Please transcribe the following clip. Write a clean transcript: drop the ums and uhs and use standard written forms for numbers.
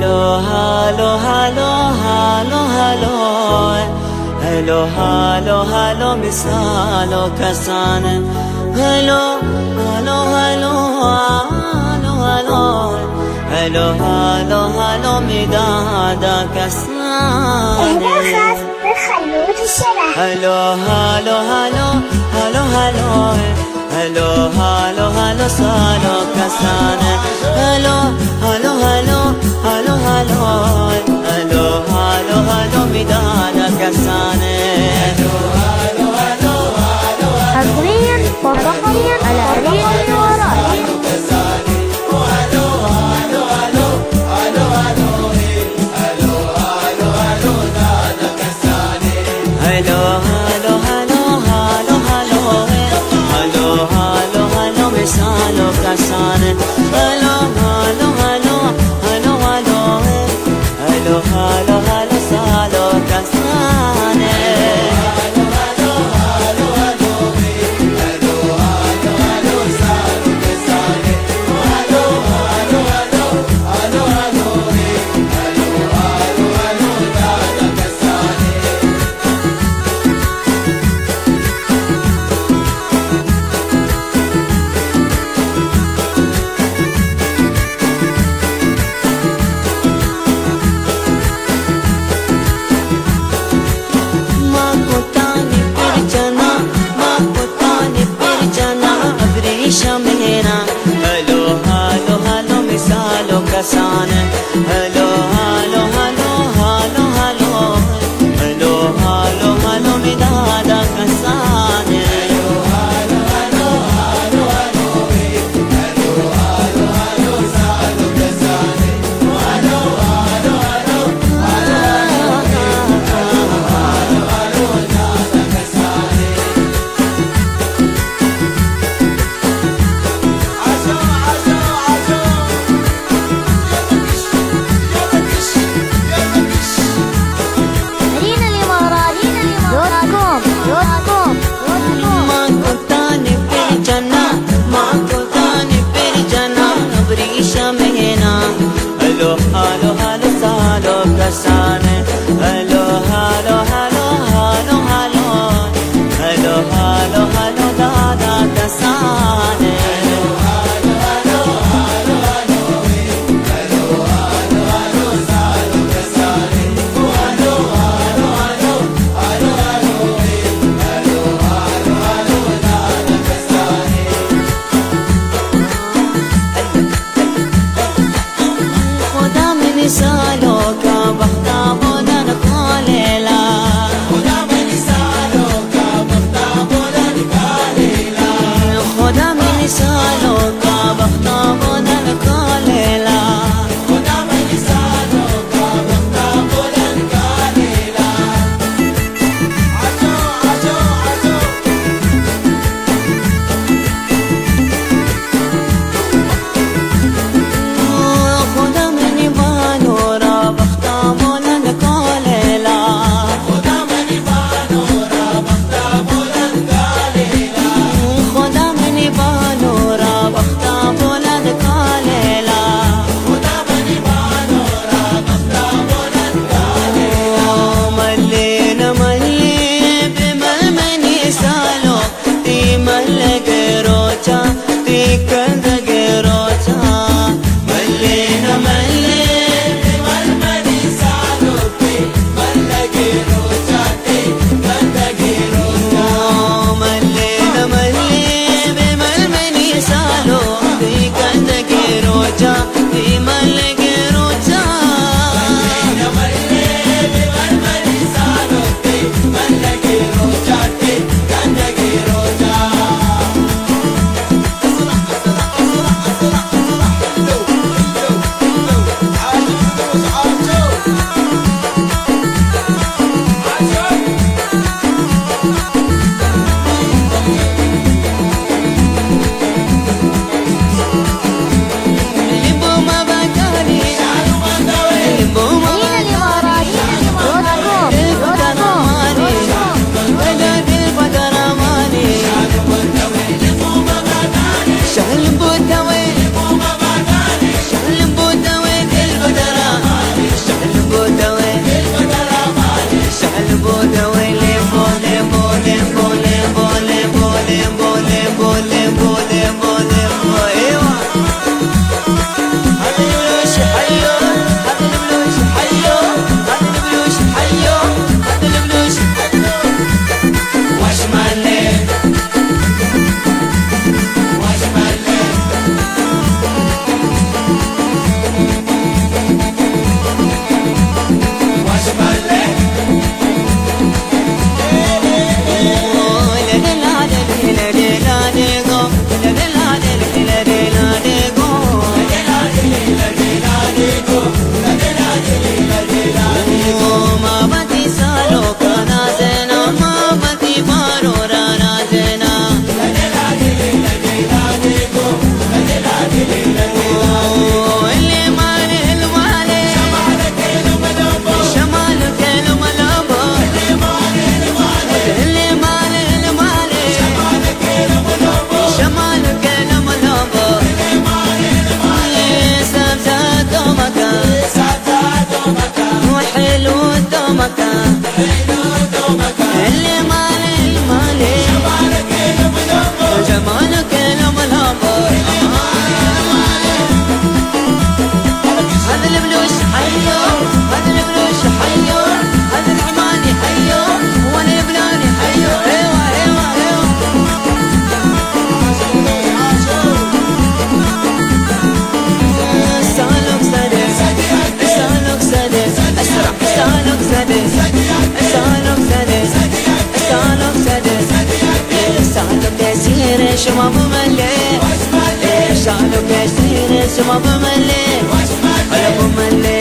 هلو هلو هلو هلو هلو هلو هلو هلو مثال و کسانه هلو هلو هلو هلو هلو هلو هلو هلو مداد کسانه خلوت الشبح هلو هلو هلو هلو هلو هلو هلو هلو سالو کسانه هلو هلو هلو هلو هلو هلو هلو هلو مداد کسانه حصريا وفقريا على ريل ورائي هلو هلو هلو هلو هلو هلو هلو هلو مثالو کسانه هلو هلو هلو هلو هلو هلو هلو هلو سالو کسانه اللي مالي مالي جمالك الملابر هذا البلوش حيو هذا البلوش حيو هذا العماني حيو والبلاني حيو ايوه ايوه ايوه سالك سدس سالك سدس اسرع سالك سدس سالك سدس سالك سدس سالك يسير شباب ملي سالك يسير شباب ملي قلب ملي